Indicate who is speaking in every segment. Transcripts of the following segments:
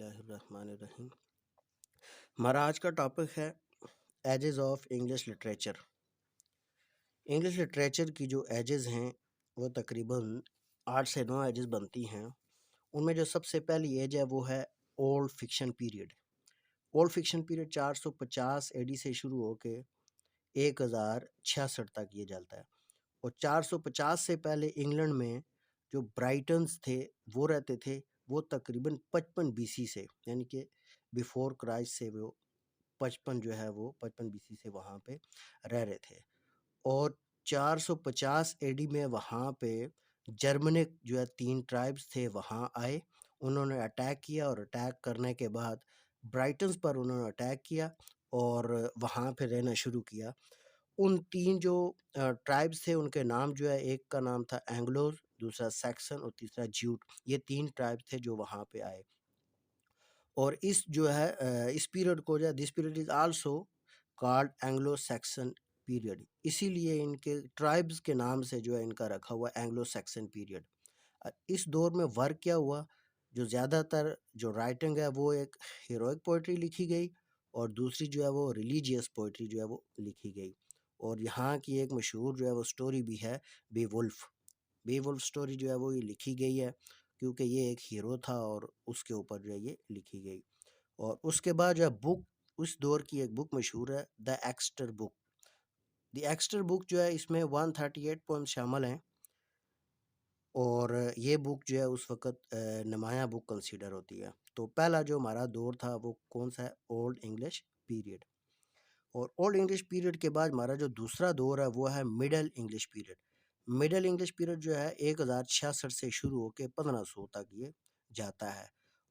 Speaker 1: اللہ الرحمن الرحیم۔ ہمارا آج کا ٹاپک ہے ages of English literature. English literature کی جو ایجز ہیں وہ تقریباً 8 سے 9 ایجز بنتی ہیں۔ ان میں جو سب سے پہلی ایج ہے وہ ہے old fiction period. Old fiction period 450 اے ڈی سے شروع ہو کے 1066 تک یہ چلتا ہے، اور 450 سے پہلے انگلینڈ میں جو برائٹنز تھے وہ رہتے تھے، وہ تقریباً 55 بی سی سے، یعنی کہ بیفور کرائسٹ سے وہ 55 بی سی سے وہاں پہ رہ رہے تھے۔ اور 450 اے ڈی میں وہاں پہ جرمنک جو ہے 3 ٹرائبز تھے وہاں آئے، انہوں نے اٹیک کیا، اور اٹیک کرنے کے بعد برائٹنز پر انہوں نے اٹیک کیا اور وہاں پہ رہنا شروع کیا۔ ان 3 جو ٹرائبز تھے ان کے نام جو ہے، ایک کا نام تھا اینگلوز، دوسرا سیکسن اور تیسرا جیوٹ۔ یہ 3 ٹرائبز تھے جو وہاں پہ آئے، اور اس جو ہے اس پیریڈ کو جو ہے دس period is also called Anglo Saxon period, اسی لیے ان کے ٹرائبز کے نام سے جو ہے ان کا رکھا ہوا اینگلو سیکسن پیریڈ۔ اس دور میں ورک کیا ہوا، جو زیادہ تر جو رائٹنگ ہے وہ ایک ہیروئک پوئٹری لکھی گئی، اور دوسری جو ہے وہ ریلیجیس پوئٹری جو ہے وہ لکھی گئی۔ اور یہاں کی ایک مشہور جو ہے وہ سٹوری بھی ہے بی وولف سٹوری جو ہے وہ یہ لکھی گئی ہے، کیونکہ یہ ایک ہیرو تھا اور اس کے اوپر جو ہے یہ لکھی گئی۔ اور اس کے بعد جو ہے بک، اس دور کی ایک بک مشہور ہے دی ایکسٹر بک۔ دی ایکسٹر بک جو ہے اس میں 138 پوئم شامل ہیں، اور یہ بک جو ہے اس وقت نمایاں بک کنسیڈر ہوتی ہے۔ تو پہلا جو ہمارا دور تھا وہ کون سا ہے؟ Old English period. اور اولڈ انگلش پیریڈ کے بعد ہمارا جو دوسرا دور ہے وہ ہے middle English period. Middle English period جو ہے 1066 سے شروع ہو کے 1500 تک یہ جاتا ہے۔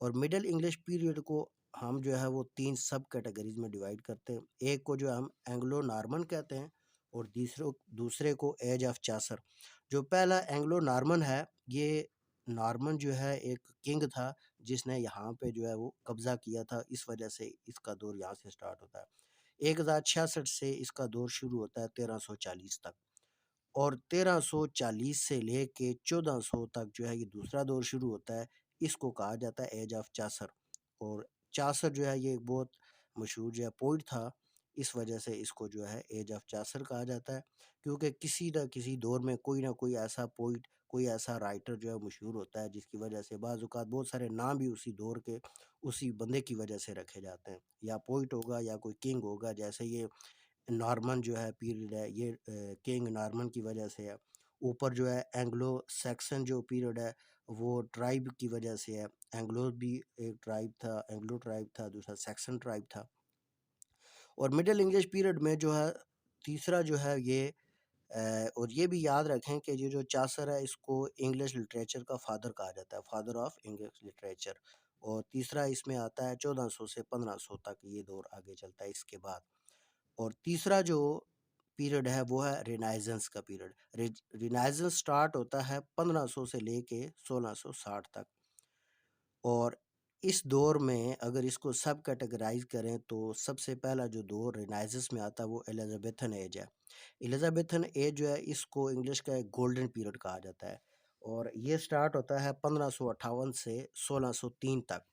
Speaker 1: اور مڈل انگلش پیریڈ کو ہم جو ہے وہ 3 سب کیٹیگریز میں ڈیوائڈ کرتے ہیں۔ ایک کو جو ہم اینگلو نارمن کہتے ہیں، اور دوسرے کو ایج آف چاسر۔ جو پہلا اینگلو نارمن ہے، یہ نارمن جو ہے ایک کنگ تھا جس نے یہاں پہ جو ہے وہ قبضہ کیا تھا، اس وجہ سے اس کا دور یہاں سے سٹارٹ ہوتا ہے۔ 1066 سے اس کا دور شروع ہوتا ہے 1340 تک، اور 1340 سے لے کے 1400 تک جو ہے یہ دوسرا دور شروع ہوتا ہے، اس کو کہا جاتا ہے ایج آف چاسر۔ اور چاسر جو ہے یہ ایک بہت مشہور جو ہے پوئٹ تھا، اس وجہ سے اس کو جو ہے ایج آف چاسر کہا جاتا ہے، کیونکہ کسی نہ کسی دور میں کوئی نہ کوئی ایسا پوئٹ، کوئی ایسا رائٹر جو ہے مشہور ہوتا ہے، جس کی وجہ سے بعض اوقات بہت سارے نام بھی اسی دور کے اسی بندے کی وجہ سے رکھے جاتے ہیں، یا پوئٹ ہوگا یا کوئی کنگ ہوگا۔ جیسے یہ نارمن جو ہے پیریڈ ہے، یہ کنگ نارمن کی وجہ سے ہے۔ اوپر جو ہے اینگلو سیکسن جو پیریڈ ہے وہ ٹرائب کی وجہ سے ہے، اینگلو بھی ایک ٹرائب تھا، اینگلو ٹرائب تھا، دوسرا سیکسن ٹرائب تھا۔ اور مڈل انگلش پیریڈ میں جو ہے تیسرا جو ہے یہ اور یہ بھی یاد رکھیں کہ یہ جو چاسر ہے اس کو انگلش لٹریچر کا فادر کہا جاتا ہے، فادر آف انگلش لٹریچر۔ اور تیسرا اس میں آتا ہے 1400 سے 1500 تک، یہ دور آگے چلتا ہے اس کے بعد۔ اور تیسرا جو پیریڈ ہے وہ ہے رینائزنس کا پیریڈ۔ رینائزنس سٹارٹ ہوتا ہے 1500 سے لے کے 1660 تک، اور اس دور میں اگر اس کو سب کیٹیگرائز کریں تو سب سے پہلا جو دور رینائزنس میں آتا ہے وہ ایلزابیتھن ایج ہے۔ ایلزابیتھن ایج جو ہے اس کو انگلش کا ایک گولڈن پیریڈ کہا جاتا ہے، اور یہ سٹارٹ ہوتا ہے 1558 سے 1603 تک۔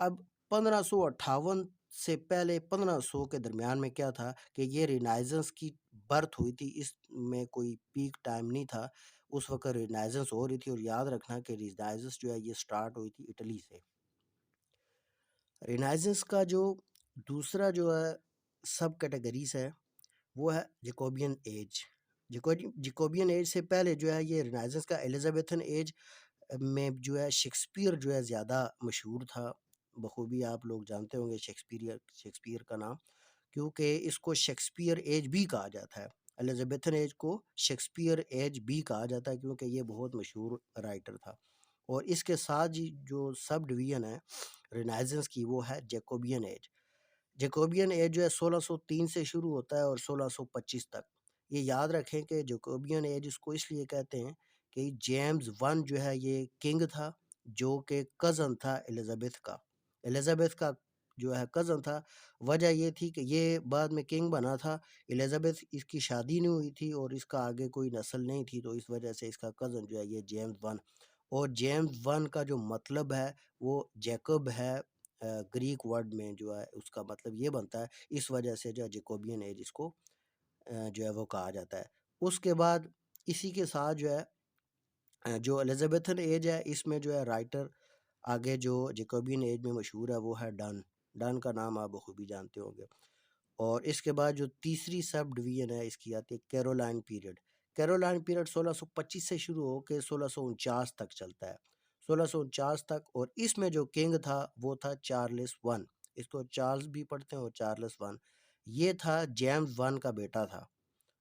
Speaker 1: اب 1558 سے پہلے 1500 کے درمیان میں کیا تھا کہ یہ رینائزنس کی برتھ ہوئی تھی، اس میں کوئی پیک ٹائم نہیں تھا، اس وقت رینائزنس ہو رہی تھی۔ اور یاد رکھنا کہ رینائزنس جو ہے یہ سٹارٹ ہوئی تھی اٹلی سے۔ رینائزنس کا جو دوسرا جو ہے سب کیٹیگریز ہے وہ ہے جیکوبین ایج۔ جیکوبین ایج سے پہلے جو ہے یہ رینائزنس کا ایلزابیتھن ایج میں جو ہے شیکسپیئر جو ہے زیادہ مشہور تھا، بخوبی آپ لوگ جانتے ہوں گے شیکسپیئر کا نام، کیونکہ اس کو شیکسپیئر ایج بھی کہا جاتا ہے۔ ایلزابیتھن ایج کو شیکسپیئر ایج بھی کہا جاتا ہے کیونکہ یہ بہت مشہور رائٹر تھا۔ اور اس کے ساتھ جو سب ڈویژن ہے رینائزنس کی وہ ہے جیکوبین ایج۔ جیکوبین ایج جو ہے 1603 سے شروع ہوتا ہے اور 1625 تک۔ یہ یاد رکھیں کہ جیکوبین ایج اس کو اس لیے کہتے ہیں کہ جیمز ون جو ہے یہ کنگ تھا، جو کہ کزن تھا ایلزابتھ کا جو ہے کزن تھا۔ وجہ یہ تھی کہ یہ بعد میں کنگ بنا تھا، ایلزابتھ اس کی شادی نہیں ہوئی تھی اور اس کا آگے کوئی نسل نہیں تھی، تو اس وجہ سے اس کا کزن جو ہے یہ جیمز ون۔ اور جیمز ون کا جو مطلب ہے وہ جیکب ہے، گریک ورڈ میں جو ہے اس کا مطلب یہ بنتا ہے، اس وجہ سے جو ہے جیکوبین ایج اس کو جو ہے وہ کہا جاتا ہے۔ اس کے بعد اسی کے ساتھ جو ہے جو الزبیتھن ایج ہے، اس میں جو ہے رائٹر آگے جو جیکوبین ایج میں مشہور ہے وہ ہے ڈن۔ ڈن کا نام آپ بخوبی جانتے ہوں گے۔ اور اس کے بعد جو تیسری سب ڈویژن ہے اس کی آتی ہے کیرولائن پیریڈ۔ کیرولائن پیریڈ 1625 سے شروع ہو کے 1649 تک چلتا ہے، 1649 تک۔ اور اس میں جو کنگ تھا وہ تھا چارلس ون، اس کو چارلز بھی پڑھتے ہیں اور چارلس ون، یہ تھا جیمز ون کا بیٹا تھا،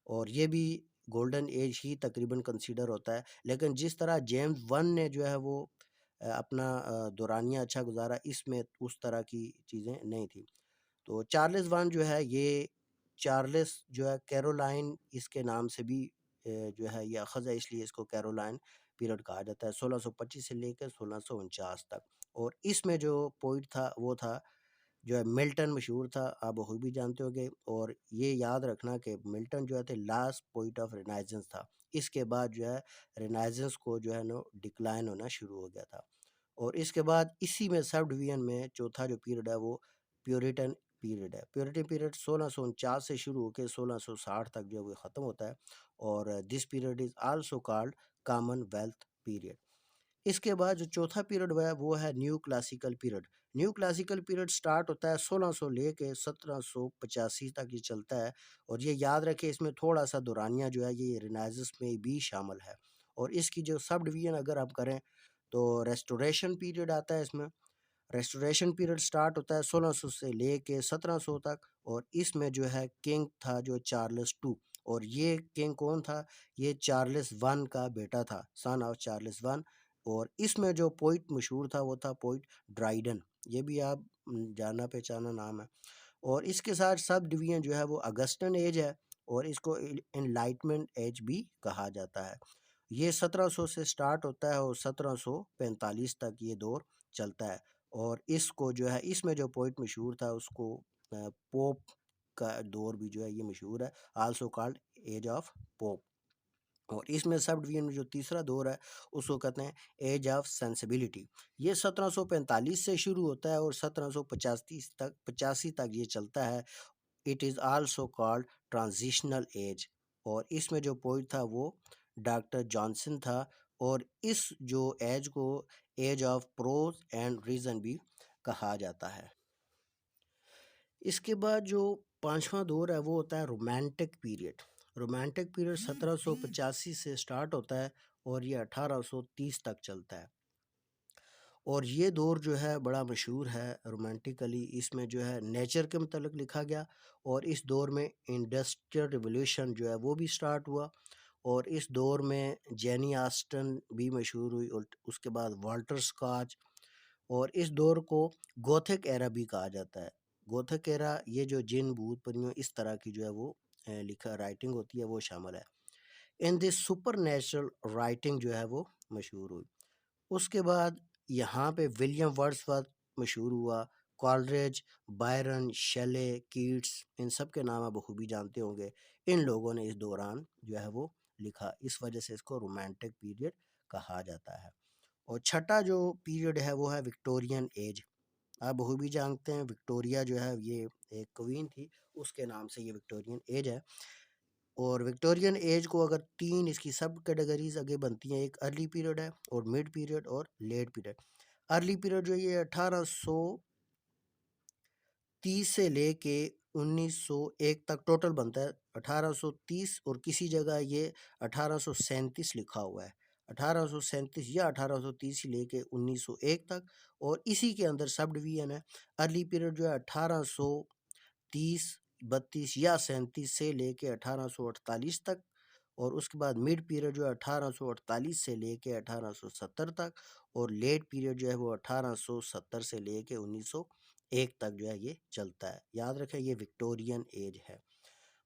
Speaker 1: اور یہ بھی گولڈن ایج ہی تقریباً کنسیڈر ہوتا ہے۔ لیکن جس طرح جیمز ون نے جو ہے وہ اپنا دورانیہ اچھا گزارا، اس میں اس طرح کی چیزیں نہیں تھیں۔ تو چارلس ون جو ہے، یہ چارلس جو ہے کیرولائن اس کے نام سے بھی جو ہے یہ اخذ ہے، اس لیے اس کو کیرولائن پیریڈ کہا جاتا ہے، 1625 سے لے کے 1649 تک۔ اور اس میں جو پوئٹ تھا وہ تھا جو ہے ملٹن، مشہور تھا، آپ بخوبی بھی جانتے ہو گے۔ اور یہ یاد رکھنا کہ ملٹن جو ہے لاسٹ پوئٹ آف رینائزنس تھا، اس کے بعد جو ہے رینائزنس کو جو ہے نا ڈکلائن ہونا شروع ہو گیا تھا۔ اور اس کے بعد اسی میں سب ڈویژن میں چوتھا جو پیریڈ ہے وہ پیوریٹن پیریڈ ہے۔ پیوریٹن پیریڈ 1649 سے شروع ہو کے 1660 تک جو ہے وہ ختم ہوتا ہے، اور this period is also called commonwealth period. اس کے بعد جو چوتھا پیریڈ ہے وہ ہے new classical period. New classical period start ہوتا ہے 1600 لے کے 1785 تک یہ چلتا ہے، اور یہ یاد رکھے اس میں تھوڑا سا دورانیہ جو ہے یہ رینائزنس میں بھی شامل ہے۔ اور اس کی جو سب ڈویژن اگر آپ کریں تو ریسٹوریشن پیریڈ آتا ہے اس میں۔ ریسٹوریشن پیریڈ سٹارٹ ہوتا ہے 1600 سے لے کے 1700 تک، اور اس میں جو ہے کنگ تھا جو چارلس ٹو، اور یہ کنگ کون تھا؟ یہ چارلس ون کا بیٹا تھا، سن آف چارلس ون۔ اور اس میں جو پوئٹ مشہور تھا وہ تھا پوئٹ ڈرائیڈن، یہ بھی آپ جانا پہچانا نام ہے۔ اور اس کے ساتھ سب ڈویژن جو ہے وہ اگسٹن ایج ہے، اور اس کو انلائٹمنٹ ایج بھی کہا جاتا ہے۔ یہ 1700 سے سٹارٹ ہوتا ہے اور 1745 تک یہ دور چلتا ہے۔ اور اس کو جو ہے اس میں جو پوئٹ مشہور تھا اس کو پوپ کا دور بھی جو ہے یہ مشہور ہے، also called age of Pope. اور اس میں سب ڈویژن میں جو تیسرا دور ہے اس کو کہتے ہیں ایج آف سینسبلٹی۔ یہ 1745 سے شروع ہوتا ہے اور 1785 تک یہ چلتا ہے۔ It is also called transitional age. اور اس میں جو پوئٹ تھا وہ ڈاکٹر جانسن تھا، اور اس جو ایج کو age of prose and reason بھی کہا جاتا ہے۔ اس کے بعد جو پانچواں دور ہے وہ ہوتا ہے رومانٹک پیریڈ۔ رومانٹک پیریڈ 1785 سے سٹارٹ ہوتا ہے اور یہ 1830 تک چلتا ہے۔ اور یہ دور جو ہے بڑا مشہور ہے رومانٹیکلی، اس میں جو ہے نیچر کے متعلق لکھا گیا، اور اس دور میں انڈسٹریل ریولوشن جو ہے وہ بھی سٹارٹ ہوا، اور اس دور میں جینی آسٹن بھی مشہور ہوئی، اور اس کے بعد والٹر سکاچ۔ اور اس دور کو گوتھک ایرا بھی کہا جاتا ہے۔ گوتھک ایرا یہ جو جن بھوت پریوں اس طرح کی جو ہے وہ لکھا رائٹنگ ہوتی ہے وہ شامل ہے۔ ان دس سپر نیچرل رائٹنگ جو ہے وہ مشہور ہوئی۔ اس کے بعد یہاں پہ ولیم ورڈسورتھ مشہور ہوا، کالریج، بائرن، شیلے، کیٹس، ان سب کے نام آپ بخوبی جانتے ہوں گے۔ ان لوگوں نے اس دوران جو ہے وہ لکھا، اس وجہ سے اس کو رومانٹک پیریڈ کہا جاتا ہے۔ اور چھٹا جو پیریڈ ہے وہ ہے وکٹورین ایج۔ آپ بخوبی جانتے ہیں وکٹوریا جو ہے یہ ایک کوئین تھی، اس کے نام سے یہ وکٹورین ایج ہے۔ اور وکٹورین ایج کو اگر تین اس کی سب کیٹیگریز آگے بنتی ہیں، ایک ارلی پیریڈ ہے اور مڈ پیریڈ اور لیٹ پیریڈ۔ ارلی پیریڈ جو یہ 1830 سے لے کے 1901 تک ٹوٹل بنتا ہے، 1830 اور کسی جگہ یہ 1837 لکھا ہوا ہے، 1837 یا 1830 سے لے کے 1901 تک۔ اور اسی کے اندر سب ڈویژن ہے۔ ارلی پیریڈ جو ہے 1830 32 یا 37 سے لے کے 1848 تک، اور اس کے بعد مڈ پیریڈ جو ہے 1848 سے لے کے 1870 تک، اور لیٹ پیریڈ جو ہے وہ 1870 سے لے کے 1901 تک جو ہے یہ چلتا ہے۔ یاد رکھیں یہ وکٹورین ایج ہے۔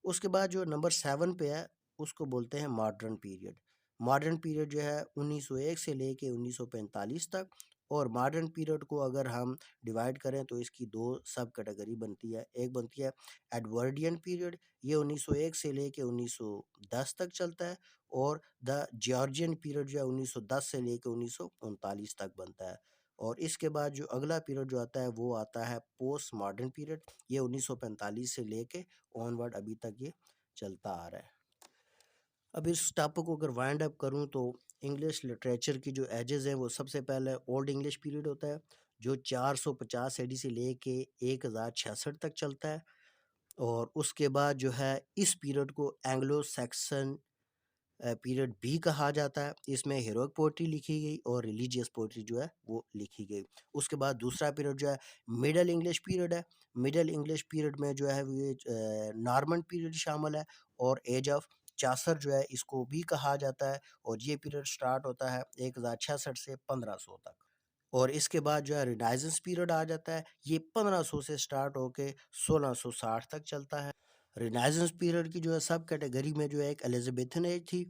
Speaker 1: اس کے بعد جو نمبر 7 پہ ہے اس کو بولتے ہیں ماڈرن پیریڈ۔ ماڈرن پیریڈ جو ہے 1901 سے لے کے 1945 تک، اور ماڈرن پیریڈ کو اگر ہم ڈیوائڈ کریں تو اس کی دو سب کیٹیگری بنتی ہے۔ ایک بنتی ہے ایڈورڈین پیریڈ، یہ 1901 سے لے کے 1910 تک چلتا ہے، اور دا جارجین پیریڈ جو ہے 1910 سے لے کے 1939 تک بنتا ہے۔ اور اس کے بعد جو اگلا پیریڈ جو آتا ہے وہ آتا ہے پوسٹ ماڈرن پیریڈ. یہ 1945 سے لے کے آن ورڈ ابھی تک یہ چلتا آ رہا ہے. اب اس ٹاپک کو اگر وائنڈ اپ کروں تو انگلش لٹریچر کی جو ایجز ہیں وہ سب سے پہلے اولڈ انگلش پیریڈ ہوتا ہے جو 450 AD سے لے کے 1066 تک چلتا ہے. اور اس کے بعد جو ہے اس پیریڈ کو اینگلو سیکسن پیریڈ بھی کہا جاتا ہے. اس میں ہیروک پوئٹری لکھی گئی اور ریلیجیس پوئٹری جو ہے وہ لکھی گئی. اس کے بعد دوسرا پیریڈ جو ہے مڈل انگلش پیریڈ ہے. مڈل انگلش پیریڈ میں جو ہے یہ نارمن پیریڈ شامل ہے اور ایج آف چاسر جو ہے اس کو بھی کہا جاتا ہے. اور یہ پیریڈ سٹارٹ ہوتا ہے 1066 سے 1500 تک. اور اس کے بعد جو ہے رینائزنس پیریڈ آ جاتا ہے. یہ 1500 سے سٹارٹ ہو کے 1660 تک چلتا ہے. رینائزنس پیریڈ کی جو ہے سب کیٹیگری میں جو ہے ایک ایلزابیتھن ایج تھی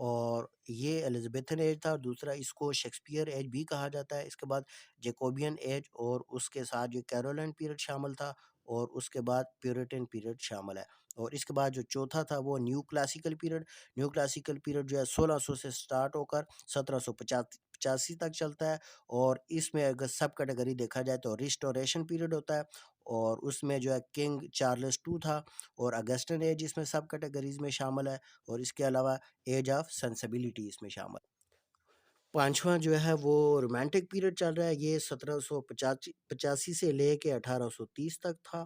Speaker 1: اور یہ ایلزابیتھن ایج تھا. دوسرا اس کو شیکسپیئر ایج بھی کہا جاتا ہے. اس کے بعد جیکوبین ایج اور اس کے ساتھ جو کیرولین پیریڈ شامل تھا اور اس کے بعد پیوریٹن پیریڈ شامل ہے. اور اس کے بعد جو چوتھا تھا وہ new classical period. New classical period جو ہے 1600 سے سٹارٹ ہو کر 1785 تک چلتا ہے. اور اس میں اگر سب کیٹیگری دیکھا جائے تو ریسٹوریشن پیریڈ ہوتا ہے اور اس میں جو ہے کنگ چارلس ٹو تھا اور اگسٹن ایج اس میں سب کیٹیگریز میں شامل ہے. اور اس کے علاوہ ایج آف سینسیبلٹی اس میں شامل. پانچواں جو ہے وہ رومانٹک پیریڈ چل رہا ہے. یہ 1785 سے لے کے 1830 تک تھا.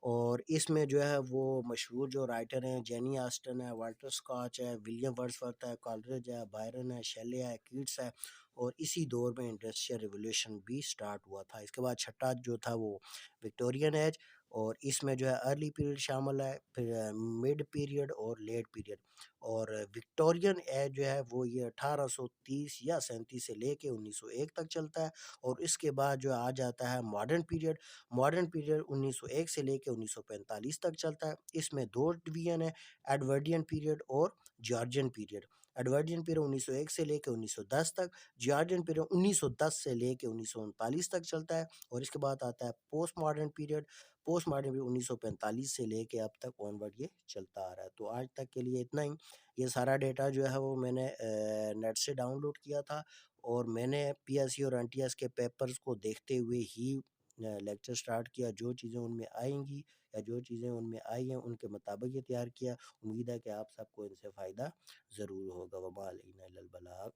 Speaker 1: اور اس میں جو ہے وہ مشہور جو رائٹر ہیں جینی آسٹن ہے, والٹر اسکاچ ہے, ولیم ورڈسورتھ ہے, کالرج ہے, بائرن ہے, شیلے ہے, کیٹس ہے. اور اسی دور میں انڈسٹریل ریولیوشن بھی سٹارٹ ہوا تھا. اس کے بعد چھٹا جو تھا وہ وکٹورین ایج اور اس میں جو ہے ارلی پیریڈ شامل ہے, پھر مڈ پیریڈ اور لیٹ پیریڈ. اور وکٹورین ایج جو ہے وہ یہ 1830 یا 37 سے لے کے 1901 تک چلتا ہے. اور اس کے بعد جو آ جاتا ہے ماڈرن پیریڈ. ماڈرن پیریڈ 1901 سے لے کے 1945 تک چلتا ہے. اس میں دو ڈویژن ہے, ایڈورڈین پیریڈ اور جارجین پیریڈ. ایڈورڈین پیریڈ 1901 سے لے کے 1910 تک, جارجین پیریڈ 1910 سے لے کے 1939 تک چلتا ہے. اور اس کے بعد آتا ہے post modern period. Post modern period 1945 سے لے کے اب تک آن ورڈ یہ چلتا آ رہا ہے. تو آج تک کے لیے اتنا ہی. یہ سارا ڈیٹا جو ہے وہ میں نے نیٹ سے ڈاؤن لوڈ کیا تھا اور میں نے پی ایس سی اور این ٹی ایس کے پیپرز کو دیکھتے ہوئے ہی لیکچر سٹارٹ کیا. جو چیزیں ان میں آئیں گی یا جو چیزیں ان میں آئی ہیں ان کے مطابق یہ تیار کیا. امید ہے کہ آپ سب کو ان سے فائدہ ضرور ہوگا. وما علینا الا البلاغ.